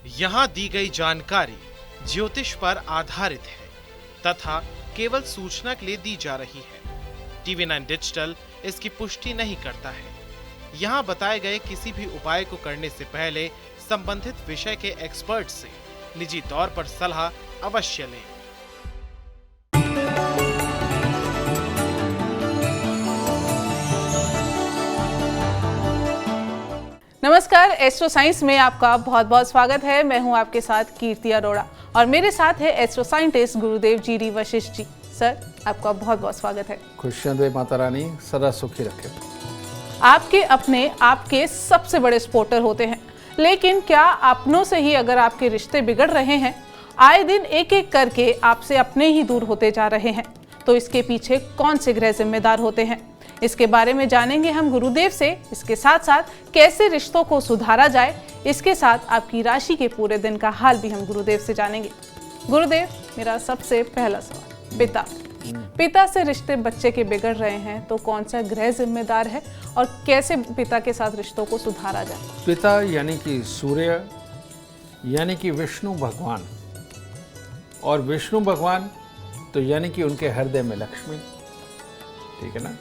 यहाँ दी गई जानकारी ज्योतिष पर आधारित है तथा केवल सूचना के लिए दी जा रही है। टीवी 9 डिजिटल इसकी पुष्टि नहीं करता है। यहाँ बताए गए किसी भी उपाय को करने से पहले संबंधित विषय के एक्सपर्ट से निजी तौर पर सलाह अवश्य लें। नमस्कार, एस्ट्रो साइंस में आपका बहुत बहुत स्वागत है। मैं हूं आपके साथ कीर्ति अरोड़ा और मेरे साथ है एस्ट्रो साइंटिस्ट गुरुदेव जी वशिष्ठ जी। सर, आपका बहुत बहुत स्वागत है। खुशियां दे माता रानी, सदा सुखी रखे। आपके अपने आपके सबसे बड़े सपोर्टर होते हैं, लेकिन क्या अपनों से ही अगर आपके रिश्ते बिगड़ रहे हैं, आए दिन एक एक करके आपसे अपने ही दूर होते जा रहे हैं, तो इसके पीछे कौन से ग्रह जिम्मेदार होते हैं? इसके बारे में जानेंगे हम गुरुदेव से। इसके साथ साथ कैसे रिश्तों को सुधारा जाए, इसके साथ आपकी राशि के पूरे दिन का हाल भी हम गुरुदेव से जानेंगे। गुरुदेव, मेरा सबसे पहला सवाल, पिता से रिश्ते बच्चे के बिगड़ रहे हैं तो कौन सा ग्रह जिम्मेदार है और कैसे पिता के साथ रिश्तों को सुधारा जाए? पिता यानी कि सूर्य, यानी कि विष्णु भगवान, और विष्णु भगवान तो यानी कि उनके हृदय में लक्ष्मी, ठीक है ना।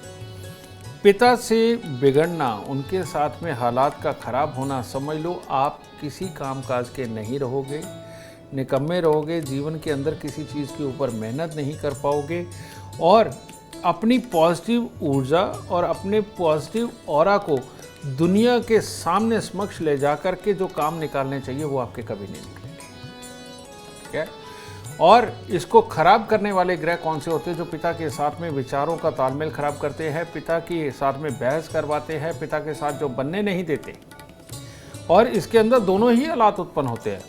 पिता से बिगड़ना, उनके साथ में हालात का खराब होना, समझ लो आप किसी कामकाज के नहीं रहोगे, निकम्मे रहोगे, जीवन के अंदर किसी चीज़ के ऊपर मेहनत नहीं कर पाओगे और अपनी पॉजिटिव ऊर्जा और अपने पॉजिटिव ऑरा को दुनिया के सामने समक्ष ले जा कर के जो काम निकालने चाहिए वो आपके कभी नहीं निकलेंगे, ठीक है। और इसको खराब करने वाले ग्रह कौन से होते हैं? जो पिता के साथ में विचारों का तालमेल खराब करते हैं, पिता के साथ में बहस करवाते हैं, पिता के साथ जो बनने नहीं देते। और इसके अंदर दोनों ही हालात उत्पन्न होते हैं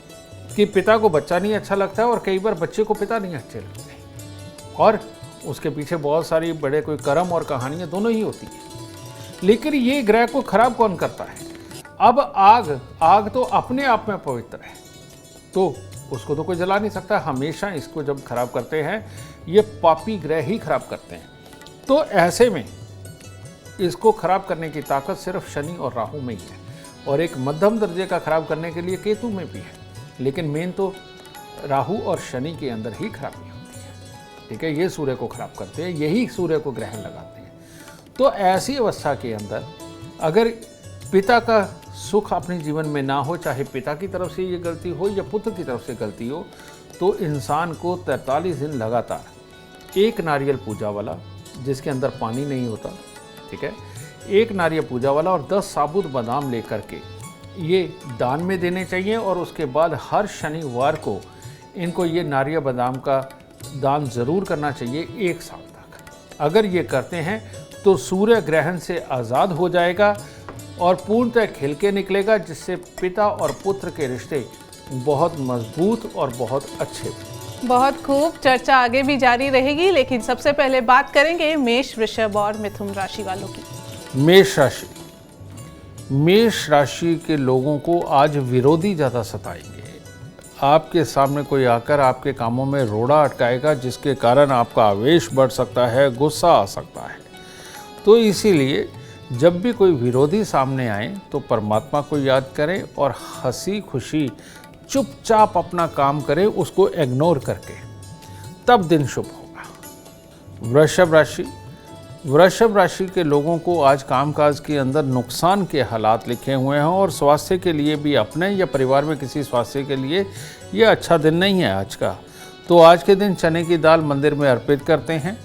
कि पिता को बच्चा नहीं अच्छा लगता है और कई बार बच्चे को पिता नहीं अच्छे लगते हैं, और उसके पीछे बहुत सारी बड़े कोई कर्म और कहानियाँ दोनों ही होती हैं। लेकिन ये ग्रह को खराब कौन करता है? अब आग तो अपने आप में पवित्र है, तो उसको तो कोई जला नहीं सकता। हमेशा इसको जब खराब करते हैं ये पापी ग्रह ही खराब करते हैं। तो ऐसे में इसको खराब करने की ताकत सिर्फ शनि और राहु में ही है, और एक मध्यम दर्जे का खराब करने के लिए केतु में भी है, लेकिन मेन तो राहु और शनि के अंदर ही खराबी होती है, ठीक है। ये सूर्य को खराब करते हैं, यही सूर्य को ग्रहण लगाते हैं। तो ऐसी अवस्था के अंदर अगर पिता का सुख अपने जीवन में ना हो, चाहे पिता की तरफ से ये गलती हो या पुत्र की तरफ से गलती हो, तो इंसान को 43 दिन लगातार एक नारियल पूजा वाला, जिसके अंदर पानी नहीं होता, ठीक है, एक नारियल पूजा वाला और 10 साबुत बादाम लेकर के ये दान में देने चाहिए। और उसके बाद हर शनिवार को इनको ये नारियल बादाम का दान ज़रूर करना चाहिए 1 साल तक। अगर ये करते हैं तो सूर्य ग्रहण से आज़ाद हो जाएगा और पूर्णतः खिल के निकलेगा, जिससे पिता और पुत्र के रिश्ते बहुत मजबूत और बहुत अच्छे। बहुत खूब, चर्चा आगे भी जारी रहेगी, लेकिन सबसे पहले बात करेंगे मेष, वृषभ और मिथुन राशि वालों की। मेष राशि के लोगों को आज विरोधी ज़्यादा सताएंगे। आपके सामने कोई आकर आपके कामों में रोड़ा अटकाएगा, जिसके कारण आपका आवेश बढ़ सकता है, गुस्सा आ सकता है। तो इसीलिए जब भी कोई विरोधी सामने आए तो परमात्मा को याद करें और हंसी खुशी चुपचाप अपना काम करें, उसको इग्नोर करके, तब दिन शुभ होगा। वृषभ राशि के लोगों को आज कामकाज के अंदर नुकसान के हालात लिखे हुए हैं, और स्वास्थ्य के लिए भी, अपने या परिवार में किसी स्वास्थ्य के लिए ये अच्छा दिन नहीं है आज का। तो आज के दिन चने की दाल मंदिर में अर्पित करते हैं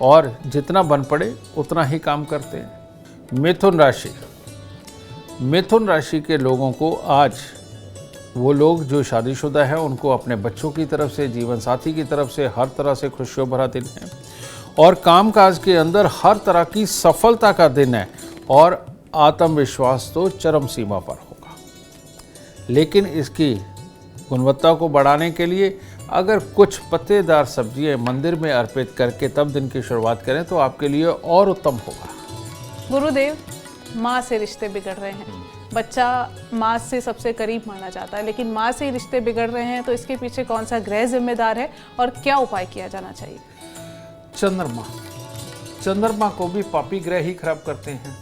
और जितना बन पड़े उतना ही काम करते हैं। मिथुन राशि के लोगों को आज, वो लोग जो शादीशुदा हैं उनको अपने बच्चों की तरफ से, जीवन साथी की तरफ से हर तरह से खुशियों भरा दिन है, और कामकाज के अंदर हर तरह की सफलता का दिन है, और आत्मविश्वास तो चरम सीमा पर होगा। लेकिन इसकी गुणवत्ता को बढ़ाने के लिए अगर कुछ पत्तेदार सब्जियां मंदिर में अर्पित करके तब दिन की शुरुआत करें तो आपके लिए और उत्तम होगा। गुरुदेव, माँ से रिश्ते बिगड़ रहे हैं, बच्चा माँ से सबसे करीब माना जाता है, लेकिन माँ से ही रिश्ते बिगड़ रहे हैं, तो इसके पीछे कौन सा ग्रह जिम्मेदार है और क्या उपाय किया जाना चाहिए? चंद्रमा को भी पापी ग्रह ही खराब करते हैं,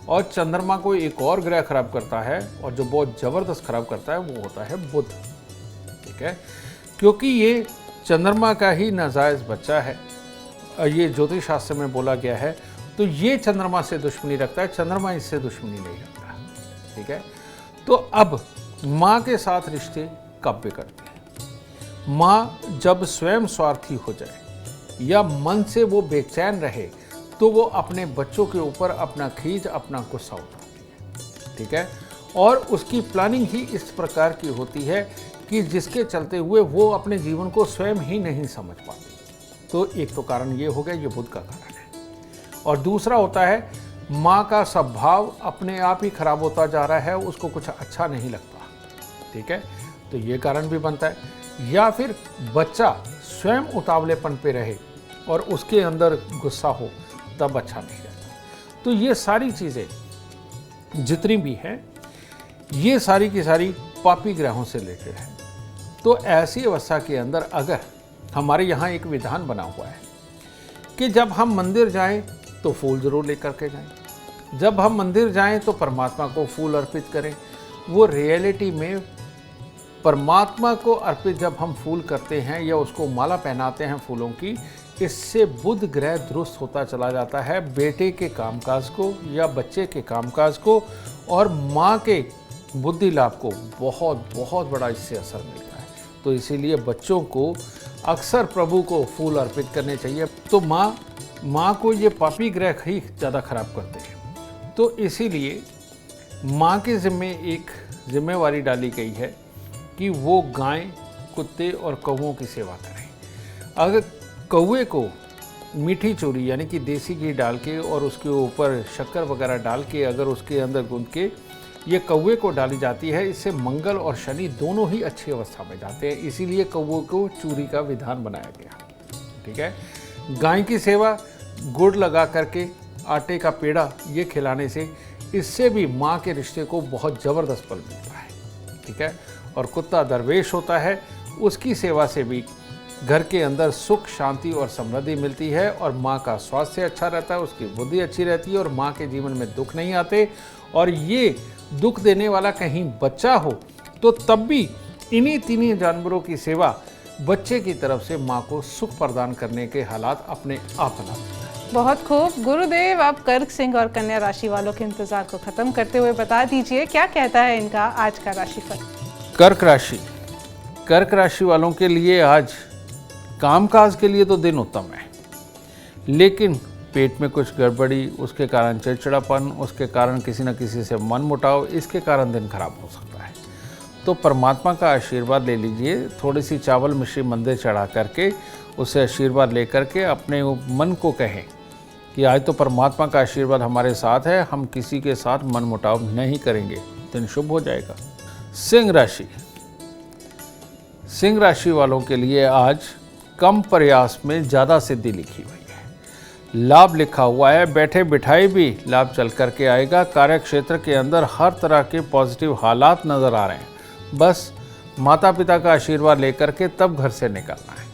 और चंद्रमा को एक और ग्रह खराब करता है, और जो बहुत ज़बरदस्त खराब करता है वो होता है बुध। ठीक है, क्योंकि ये चंद्रमा का ही नाजायज़ बच्चा है, ये ज्योतिष शास्त्र में बोला गया है, तो ये चंद्रमा से दुश्मनी रखता है, चंद्रमा इससे दुश्मनी नहीं रखता। ठीक है, तो अब माँ के साथ रिश्ते कब बिगड़ते हैं? माँ जब स्वयं स्वार्थी हो जाए या मन से वो बेचैन रहे, तो वो अपने बच्चों के ऊपर अपना खींच, अपना गुस्सा उठाती है। ठीक है, और उसकी प्लानिंग ही इस प्रकार की होती है कि जिसके चलते हुए वो अपने जीवन को स्वयं ही नहीं समझ पाती। तो एक तो कारण ये हो गया, ये बुध का कारण है। और दूसरा होता है माँ का स्वभाव अपने आप ही खराब होता जा रहा है, उसको कुछ अच्छा नहीं लगता। ठीक है, तो ये कारण भी बनता है। या फिर बच्चा स्वयं उतावलेपन पे रहे और उसके अंदर गुस्सा हो, तब अच्छा नहीं रहता। तो ये सारी चीज़ें जितनी भी हैं, ये सारी की सारी पापी ग्रहों से रिलेटेड है। तो ऐसी अवस्था के अंदर अगर हमारे यहाँ एक विधान बना हुआ है कि जब हम मंदिर जाएं तो फूल ज़रूर लेकर के जाएं, जब हम मंदिर जाएं तो परमात्मा को फूल अर्पित करें। वो रियलिटी में परमात्मा को अर्पित जब हम फूल करते हैं या उसको माला पहनाते हैं फूलों की, इससे बुध ग्रह दुरुस्त होता चला जाता है बेटे के कामकाज को या बच्चे के कामकाज को, और माँ के बुद्धि लाभ को बहुत बहुत बड़ा इससे असर मिलता है। तो इसीलिए बच्चों को अक्सर प्रभु को फूल अर्पित करने चाहिए। तो माँ को ये पापी ग्रह ही ज़्यादा खराब करते हैं। तो इसीलिए माँ के ज़िम्मे एक जिम्मेवारी डाली गई है कि वो गाय, कुत्ते और कौवों की सेवा करें। अगर कौवे को मीठी चूरी यानी कि देसी घी डाल के और उसके ऊपर शक्कर वगैरह डाल के अगर उसके अंदर गूंद के ये कौवे को डाली जाती है, इससे मंगल और शनि दोनों ही अच्छी अवस्था में जाते हैं। इसीलिए कौवे को चूरी का विधान बनाया गया। ठीक है, गाय की सेवा, गुड़ लगा करके आटे का पेड़ा ये खिलाने से, इससे भी माँ के रिश्ते को बहुत ज़बरदस्त फल मिलता है। ठीक है, और कुत्ता दरवेश होता है, उसकी सेवा से भी घर के अंदर सुख, शांति और समृद्धि मिलती है, और माँ का स्वास्थ्य अच्छा रहता है, उसकी बुद्धि अच्छी रहती है, और माँ के जीवन में दुख नहीं आते। और ये दुख देने वाला कहीं बच्चा हो तो तब भी इन्हीं तीनों जानवरों की सेवा बच्चे की तरफ से माँ को सुख प्रदान करने के हालात अपने आप बना देता है। बहुत खूब गुरुदेव, आप कर्क, सिंह और कन्या राशि वालों के इंतजार को खत्म करते हुए बता दीजिए क्या कहता है इनका आज का राशिफल। कर्क राशि वालों के लिए आज कामकाज के लिए तो दिन उत्तम है, लेकिन पेट में कुछ गड़बड़ी, उसके कारण चिड़चिड़ापन, उसके कारण किसी न किसी से मन मुटाव, इसके कारण दिन खराब हो सकता है। तो परमात्मा का आशीर्वाद ले लीजिए। थोड़ी सी चावल मिश्री मंदिर चढ़ा करके उससे आशीर्वाद लेकर के अपने मन को कहें कि आज तो परमात्मा का आशीर्वाद हमारे साथ है, हम किसी के साथ मन मुटाव नहीं करेंगे, दिन शुभ हो जाएगा। सिंह राशि वालों के लिए आज कम प्रयास में ज़्यादा सिद्धि लिखी हुई है। लाभ लिखा हुआ है, बैठे बिठाए भी लाभ चल करके आएगा। कार्य क्षेत्र के अंदर हर तरह के पॉजिटिव हालात नज़र आ रहे हैं। बस माता पिता का आशीर्वाद लेकर के तब घर से निकलना है।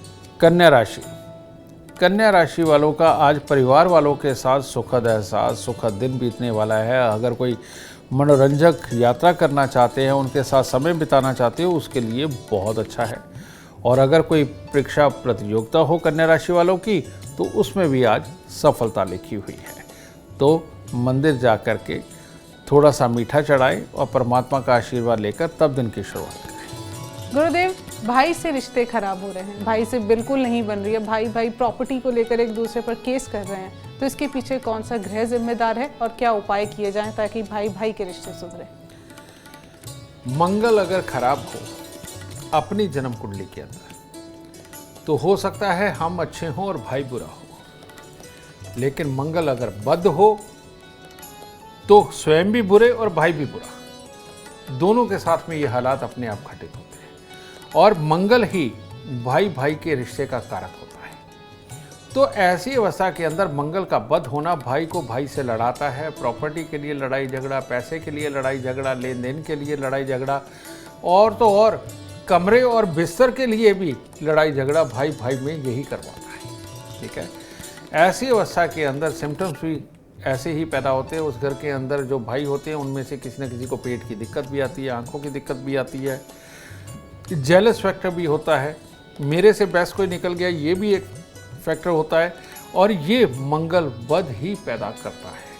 कन्या राशि वालों का आज परिवार वालों के साथ सुखद एहसास, सुखद दिन बीतने वाला है। अगर कोई मनोरंजक यात्रा करना चाहते हैं, उनके साथ समय बिताना चाहते हो, उसके लिए बहुत अच्छा है। और अगर कोई परीक्षा प्रतियोगिता हो कन्या राशि वालों की, तो उसमें भी आज सफलता लिखी हुई है। तो मंदिर जा कर के थोड़ा सा मीठा चढ़ाएं और परमात्मा का आशीर्वाद लेकर तब दिन की शुरुआत करें। गुरुदेव, भाई से रिश्ते खराब हो रहे हैं, भाई से बिल्कुल नहीं बन रही है, भाई प्रॉपर्टी को लेकर एक दूसरे पर केस कर रहे हैं, तो इसके पीछे कौन सा ग्रह जिम्मेदार है और क्या उपाय किए जाएं ताकि भाई के रिश्ते सुधरे? मंगल अगर खराब हो अपनी जन्म कुंडली के अंदर, तो हो सकता है हम अच्छे हों और भाई बुरा हो। लेकिन मंगल अगर बद हो तो स्वयं भी बुरे और भाई भी बुरा, दोनों के साथ में ये हालात अपने आप घटित होते हैं। और मंगल ही भाई के रिश्ते का कारक होता है। तो ऐसी अवस्था के अंदर मंगल का बद होना भाई को भाई से लड़ाता है। प्रॉपर्टी के लिए लड़ाई झगड़ा, पैसे के लिए लड़ाई झगड़ा, लेन देन के लिए लड़ाई झगड़ा, और तो और कमरे और बिस्तर के लिए भी लड़ाई झगड़ा भाई में यही करवाता है। ठीक है, ऐसी अवस्था के अंदर सिम्टम्स भी ऐसे ही पैदा होते हैं। उस घर के अंदर जो भाई होते हैं उनमें से किसी न किसी को पेट की दिक्कत भी आती है, आंखों की दिक्कत भी आती है, जेलस फैक्टर भी होता है, मेरे से बेस्ट कोई निकल गया, ये भी एक फैक्टर होता है। और ये मंगल बद ही पैदा करता है।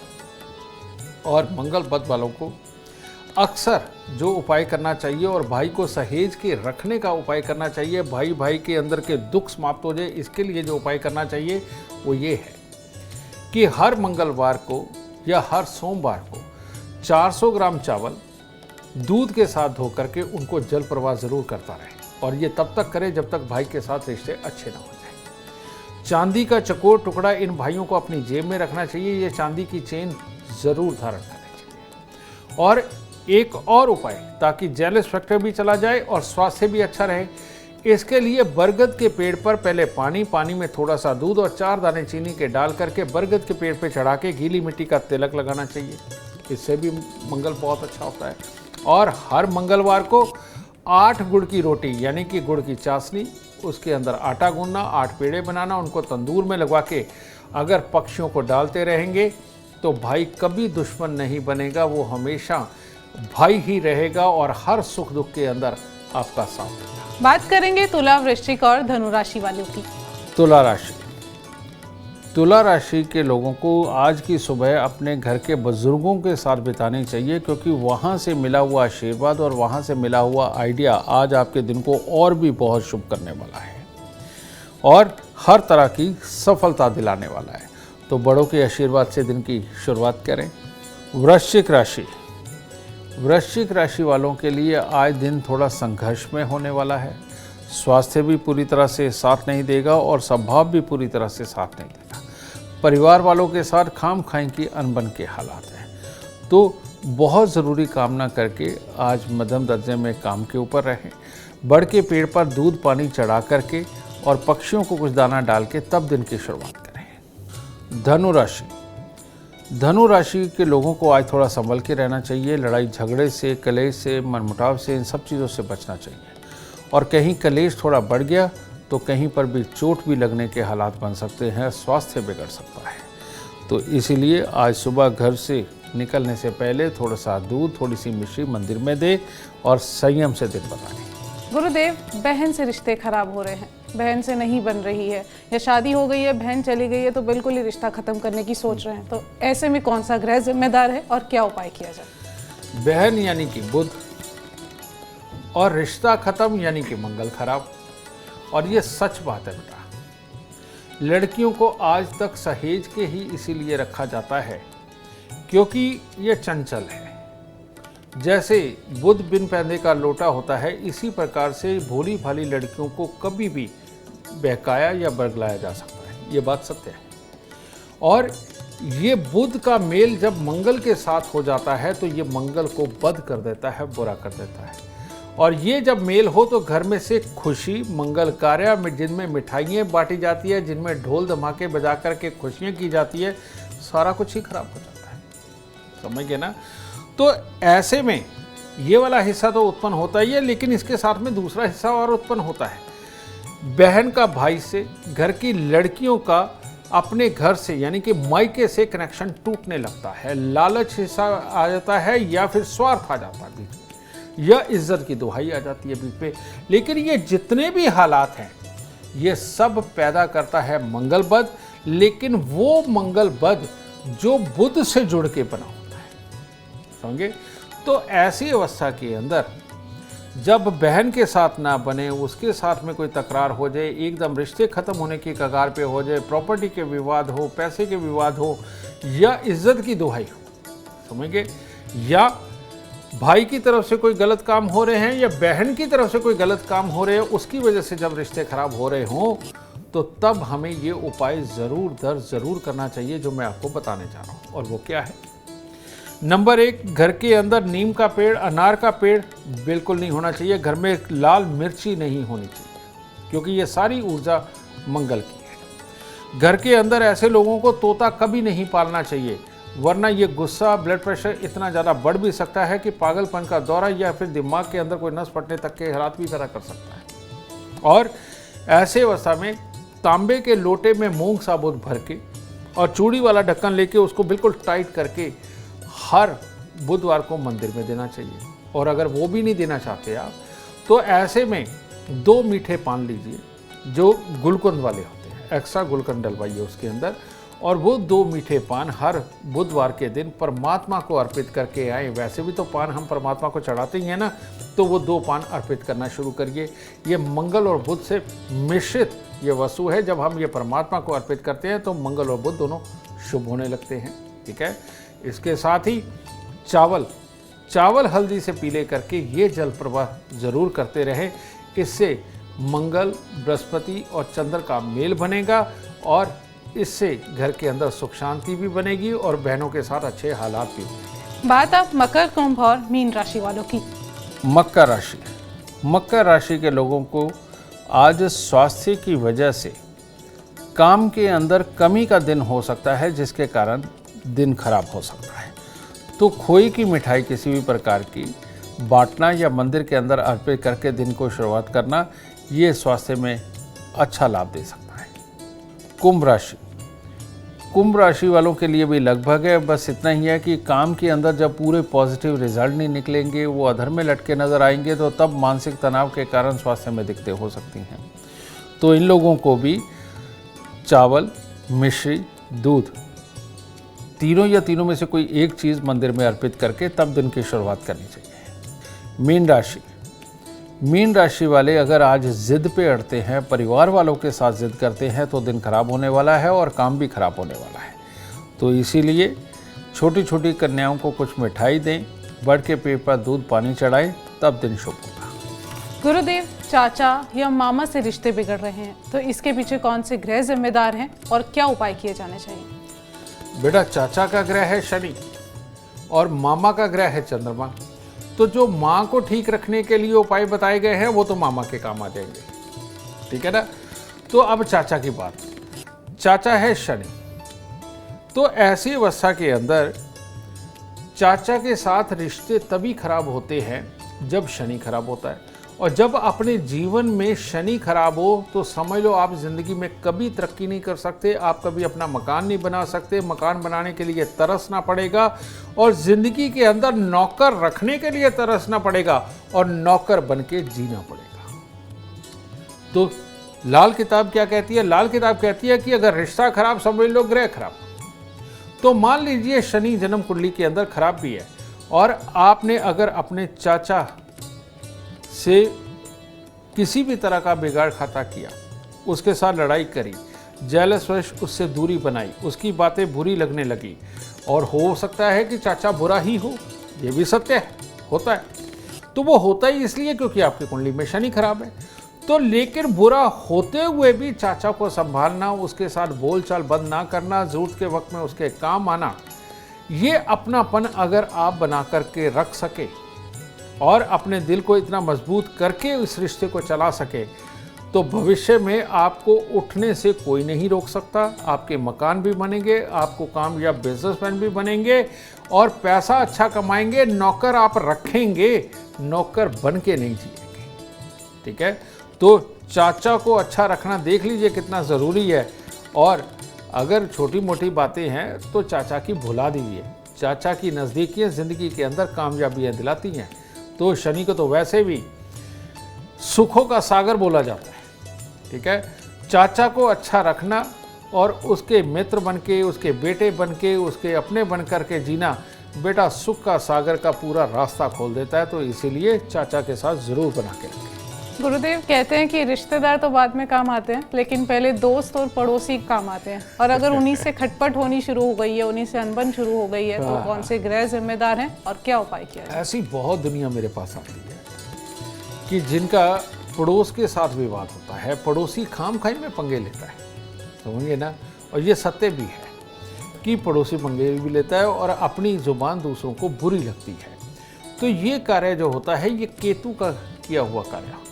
और मंगल बद वालों को अक्सर जो उपाय करना चाहिए और भाई को सहेज के रखने का उपाय करना चाहिए, भाई भाई के अंदर के दुख समाप्त हो जाए, इसके लिए जो उपाय करना चाहिए वो ये है कि हर मंगलवार को या हर सोमवार को 400 ग्राम चावल दूध के साथ धो करके उनको जल प्रवाह जरूर करता रहे। और ये तब तक करे जब तक भाई के साथ रिश्ते अच्छे ना हो जाए। चांदी का चकोर टुकड़ा इन भाइयों को अपनी जेब में रखना चाहिए। ये चांदी की चेन जरूर धारण करनी चाहिए। और एक और उपाय, ताकि जेलस फैक्टर भी चला जाए और स्वास्थ्य भी अच्छा रहे, इसके लिए बरगद के पेड़ पर पहले पानी में थोड़ा सा दूध और 4 दाने चीनी के डाल करके बरगद के पेड़ पे चढ़ा के गीली मिट्टी का तिलक लगाना चाहिए। इससे भी मंगल बहुत अच्छा होता है। और हर मंगलवार को 8 गुड़ की रोटी यानी कि गुड़ की चाशनी, उसके अंदर आटा गूंदना, 8 पेड़े बनाना, उनको तंदूर में लगवा के अगर पक्षियों को डालते रहेंगे तो भाई कभी दुश्मन नहीं बनेगा, वो हमेशा भाई ही रहेगा और हर सुख दुख के अंदर आपका साथ देगा। बात करेंगे तुला, वृश्चिक और धनु राशि वालों की। तुला राशि। तुला राशि के लोगों को आज की सुबह अपने घर के बुजुर्गों के साथ बितानी चाहिए, क्योंकि वहाँ से मिला हुआ आशीर्वाद और वहाँ से मिला हुआ आइडिया आज आपके दिन को और भी बहुत शुभ करने वाला है और हर तरह की सफलता दिलाने वाला है। तो बड़ों के आशीर्वाद से दिन की शुरुआत करें। वृश्चिक राशि। वृश्चिक राशि वालों के लिए आज दिन थोड़ा संघर्ष में होने वाला है। स्वास्थ्य भी पूरी तरह से साथ नहीं देगा और स्वभाव भी पूरी तरह से साथ नहीं देगा। परिवार वालों के साथ खाम खाई की अनबन के हालात हैं। तो बहुत ज़रूरी काम ना करके आज मध्यम दर्जे में काम के ऊपर रहें। बड़ के पेड़ पर दूध पानी चढ़ा करके और पक्षियों को कुछ दाना डाल के तब दिन की शुरुआत करें। धनु राशि। धनु राशि के लोगों को आज थोड़ा संभल के रहना चाहिए। लड़ाई झगड़े से, कलेश से, मनमुटाव से, इन सब चीज़ों से बचना चाहिए। और कहीं कलेश थोड़ा बढ़ गया तो कहीं पर भी चोट भी लगने के हालात बन सकते हैं, स्वास्थ्य बिगड़ सकता है। तो इसीलिए आज सुबह घर से निकलने से पहले थोड़ा सा दूध, थोड़ी सी मिश्री मंदिर में दे और संयम से दिन बताएं। गुरुदेव, बहन से रिश्ते खराब हो रहे हैं, बहन से नहीं बन रही है, या शादी हो गई है, बहन चली गई है तो बिल्कुल ही रिश्ता खत्म करने की सोच रहे हैं, तो ऐसे में कौन सा ग्रह जिम्मेदार है और क्या उपाय किया जाए? बहन यानी कि बुध और रिश्ता खत्म यानी कि मंगल खराब। और ये सच बात है बेटा। लड़कियों को आज तक सहेज के ही इसीलिए रखा जाता है क्योंकि ये चंचल है। जैसे बुध बिन पैंदे का लोटा होता है, इसी प्रकार से भोली भाली लड़कियों को कभी भी बहकाया या बरगलाया जा सकता है। ये बात सत्य है। और ये बुध का मेल जब मंगल के साथ हो जाता है तो ये मंगल को बद कर देता है, बुरा कर देता है। और ये जब मेल हो तो घर में से खुशी, मंगल कार्य में जिनमें मिठाइयाँ बांटी जाती है, जिनमें ढोल धमाके बजा कर के खुशियाँ की जाती है, सारा कुछ ही खराब हो जाता है। समझ गए ना? तो ऐसे में ये वाला हिस्सा तो उत्पन्न होता ही है, लेकिन इसके साथ में दूसरा हिस्सा और उत्पन्न होता है। बहन का भाई से, घर की लड़कियों का अपने घर से यानी कि मायके से कनेक्शन टूटने लगता है। लालच हिस्सा आ जाता है या फिर स्वार्थ आ जाता है बीच में, या इज्जत की दुहाई आ जाती है बीच पे। लेकिन ये जितने भी हालात हैं ये सब पैदा करता है मंगल बद, लेकिन वो मंगल बद जो बुध से जुड़ के बना होता है। समझे? तो ऐसी अवस्था के अंदर जब बहन के साथ ना बने, उसके साथ में कोई तकरार हो जाए, एकदम रिश्ते खत्म होने की कगार पे हो जाए, प्रॉपर्टी के विवाद हो, पैसे के विवाद हो, या इज्जत की दुहाई हो, समझ गए, या भाई की तरफ से कोई गलत काम हो रहे हैं या बहन की तरफ से कोई गलत काम हो रहे हैं, उसकी वजह से जब रिश्ते खराब हो रहे हों, तो तब हमें ये उपाय ज़रूर करना चाहिए जो मैं आपको बताने जा रहा हूँ। और वो क्या है? नंबर 1, घर के अंदर नीम का पेड़, अनार का पेड़ बिल्कुल नहीं होना चाहिए। घर में लाल मिर्ची नहीं होनी चाहिए, क्योंकि ये सारी ऊर्जा मंगल की है। घर के अंदर ऐसे लोगों को तोता कभी नहीं पालना चाहिए, वरना ये गुस्सा, ब्लड प्रेशर इतना ज़्यादा बढ़ भी सकता है कि पागलपन का दौरा या फिर दिमाग के अंदर कोई नस फटने तक के हालात भी पैदा कर सकता है। और ऐसे अवस्था में तांबे के लोटे में मूंग साबुत भर के और चूड़ी वाला ढक्कन लेके उसको बिल्कुल टाइट करके हर बुधवार को मंदिर में देना चाहिए। और अगर वो भी नहीं देना चाहते आप, तो ऐसे में 2 मीठे पान लीजिए जो गुलकंद वाले होते हैं, एक्स्ट्रा गुलकंद डलवाइए उसके अंदर, और वो 2 मीठे पान हर बुधवार के दिन परमात्मा को अर्पित करके आए। वैसे भी तो पान हम परमात्मा को चढ़ाते ही हैं ना, तो वो 2 पान अर्पित करना शुरू करिए। ये मंगल और बुध से मिश्रित ये वस्तु है। जब हम ये परमात्मा को अर्पित करते हैं तो मंगल और बुध दोनों शुभ होने लगते हैं। ठीक है। इसके साथ ही चावल हल्दी से पीले करके ये जल प्रवाह जरूर करते रहें। इससे मंगल, बृहस्पति और चंद्र का मेल बनेगा और इससे घर के अंदर सुख शांति भी बनेगी और बहनों के साथ अच्छे हालात भी बनेंगे। बात अब मकर, कुंभ और मीन राशि वालों की। मकर राशि के लोगों को आज स्वास्थ्य की वजह से काम के अंदर कमी का दिन हो सकता है, जिसके कारण दिन खराब हो सकता है। तो खोए की मिठाई किसी भी प्रकार की बांटना या मंदिर के अंदर अर्पित करके दिन को शुरुआत करना, ये स्वास्थ्य में अच्छा लाभ दे सकता है। कुंभ राशि वालों के लिए भी लगभग है, बस इतना ही है कि काम के अंदर जब पूरे पॉजिटिव रिजल्ट नहीं निकलेंगे, वो अधर में लटके नज़र आएंगे, तो तब मानसिक तनाव के कारण स्वास्थ्य में दिक्कतें हो सकती हैं। तो इन लोगों को भी चावल, मिश्री, दूध, तीनों में से कोई एक चीज़ मंदिर में अर्पित करके तब दिन की शुरुआत करनी चाहिए। मीन राशि वाले अगर आज जिद पे अड़ते हैं, परिवार वालों के साथ जिद करते हैं, तो दिन खराब होने वाला है और काम भी खराब होने वाला है। तो इसीलिए छोटी छोटी कन्याओं को कुछ मिठाई दें, बड़ के पेट पर दूध पानी चढ़ाएं, तब दिन शुभ होगा। गुरुदेव, चाचा या मामा से रिश्ते बिगड़ रहे हैं, तो इसके पीछे कौन से ग्रह जिम्मेदार हैं और क्या उपाय किए जाने चाहिए? बेटा, चाचा का ग्रह है शनि और मामा का ग्रह है चंद्रमा। तो जो माँ को ठीक रखने के लिए उपाय बताए गए हैं वो तो मामा के काम आ जाएंगे। ठीक है ना। तो अब चाचा की बात। चाचा है शनि, तो ऐसी अवस्था के अंदर चाचा के साथ रिश्ते तभी खराब होते हैं जब शनि खराब होता है। और जब अपने जीवन में शनि खराब हो तो समझ लो आप जिंदगी में कभी तरक्की नहीं कर सकते, आप कभी अपना मकान नहीं बना सकते, मकान बनाने के लिए तरसना पड़ेगा और जिंदगी के अंदर नौकर रखने के लिए तरसना पड़ेगा और नौकर बन के जीना पड़ेगा। तो लाल किताब क्या कहती है? लाल किताब कहती है कि अगर रिश्ता खराब समझ लो ग्रह खराब। तो मान लीजिए शनि जन्म कुंडली के अंदर खराब भी है और आपने अगर अपने चाचा से किसी भी तरह का बिगाड़ खाता किया, उसके साथ लड़ाई करी, जेलसवश उससे दूरी बनाई, उसकी बातें बुरी लगने लगी, और हो सकता है कि चाचा बुरा ही हो, ये भी सत्य है, होता है। तो वो होता ही इसलिए क्योंकि आपकी कुंडली में शनि खराब है। तो लेकिन बुरा होते हुए भी चाचा को संभालना, उसके साथ बोलचाल बंद ना करना, जरूरत के वक्त में उसके काम आना, ये अपनापन अगर आप बना करके रख सके और अपने दिल को इतना मजबूत करके इस रिश्ते को चला सके, तो भविष्य में आपको उठने से कोई नहीं रोक सकता। आपके मकान भी बनेंगे, आपको कामयाब बिजनेसमैन भी बनेंगे और पैसा अच्छा कमाएंगे। नौकर आप रखेंगे, नौकर बन के नहीं जिएंगे। ठीक है। तो चाचा को अच्छा रखना देख लीजिए कितना ज़रूरी है। और अगर छोटी मोटी बातें हैं तो चाचा की भुला दीजिए। चाचा की नज़दीकियाँ ज़िंदगी के अंदर कामयाबियाँ दिलाती हैं। तो शनि को तो वैसे भी सुखों का सागर बोला जाता है। ठीक है। चाचा को अच्छा रखना और उसके मित्र बनके, उसके बेटे बनके, उसके अपने बन करके जीना, बेटा सुख का सागर का पूरा रास्ता खोल देता है। तो इसीलिए चाचा के साथ ज़रूर बना के रखें। गुरुदेव, कहते हैं कि रिश्तेदार तो बाद में काम आते हैं, लेकिन पहले दोस्त और पड़ोसी काम आते हैं। और अगर उन्हीं से खटपट होनी शुरू हो गई है, उन्हीं से अनबन शुरू हो गई है, तो कौन से ग्रह जिम्मेदार हैं और क्या उपाय किया जाए? ऐसी बहुत दुनिया मेरे पास आती है कि जिनका पड़ोस के साथ विवाद होता है, पड़ोसी खाम खाई में पंगे लेता है, समझिए ना। और ये सत्य भी है कि पड़ोसी पंगे भी लेता है और अपनी जुबान दूसरों को बुरी लगती है। तो ये कार्य जो होता है ये केतु का किया हुआ कार्य होता है।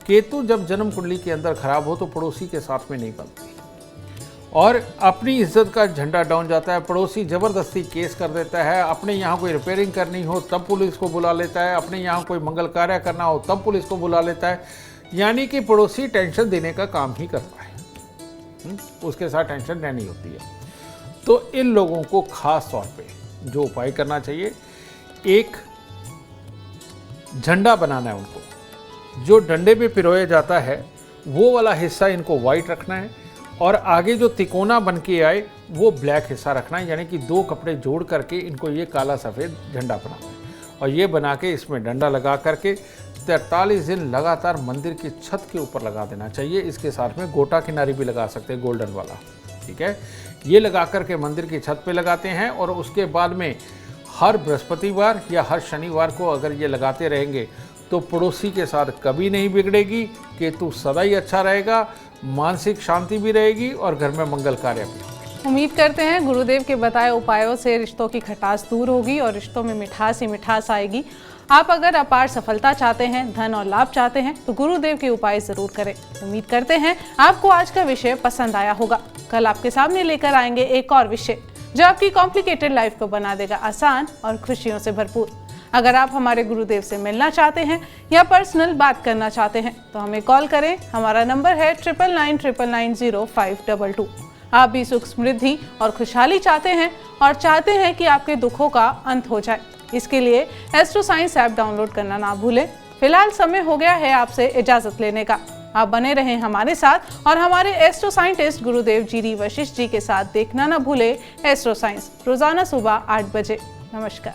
केतु जब जन्म कुंडली के अंदर खराब हो तो पड़ोसी के साथ में नहीं बनती और अपनी इज्जत का झंडा डाउन जाता है। पड़ोसी ज़बरदस्ती केस कर देता है। अपने यहाँ कोई रिपेयरिंग करनी हो तब पुलिस को बुला लेता है, अपने यहाँ कोई मंगल कार्य करना हो तब पुलिस को बुला लेता है। यानी कि पड़ोसी टेंशन देने का काम ही करता है, उसके साथ टेंशन रहनी होती है। तो इन लोगों को खास तौर पे जो उपाय करना चाहिए, एक झंडा बनाना है उनको। जो डंडे पे पिरोया जाता है वो वाला हिस्सा इनको वाइट रखना है और आगे जो तिकोना बन के आए वो ब्लैक हिस्सा रखना है, यानी कि 2 कपड़े जोड़ करके इनको ये काला सफ़ेद झंडा बनाना है। और ये बना के इसमें डंडा लगा करके 43 दिन लगातार मंदिर की छत के ऊपर लगा देना चाहिए। इसके साथ में गोटा किनारी भी लगा सकते हैं, गोल्डन वाला, ठीक है। ये लगा करके मंदिर की छत पे लगाते हैं और उसके बाद में हर बृहस्पतिवार या हर शनिवार को अगर ये लगाते रहेंगे तो पड़ोसी के साथ कभी नहीं बिगड़ेगी, केतु सदा ही अच्छा रहेगा, मानसिक शांति भी रहेगी और घर में मंगल कार्य भी। उम्मीद करते हैं गुरुदेव के बताए उपायों से रिश्तों की खटास दूर होगी और रिश्तों में मिठास ही मिठास आएगी। आप अगर अपार सफलता चाहते हैं, धन और लाभ चाहते हैं तो गुरुदेव के उपाय जरूर करें। उम्मीद करते हैं आपको आज का विषय पसंद आया होगा। कल आपके सामने लेकर आएंगे एक और विषय जो आपकी कॉम्प्लिकेटेड लाइफ को बना देगा आसान और खुशियों से भरपूर। अगर आप हमारे गुरुदेव से मिलना चाहते हैं या पर्सनल बात करना चाहते हैं तो हमें कॉल करें। हमारा नंबर है 9999900522। आप भी सुख समृद्धि और खुशहाली चाहते हैं और चाहते हैं कि आपके दुखों का अंत हो जाए। इसके लिए एस्ट्रो साइंस ऐप डाउनलोड करना ना भूलें। फिलहाल समय हो गया है आपसे इजाजत लेने का। आप बने रहें हमारे साथ और हमारे एस्ट्रो साइंटिस्ट गुरुदेव जी वशिष्ठ जी के साथ देखना ना भूलें एस्ट्रो साइंस रोजाना सुबह 8 बजे। नमस्कार।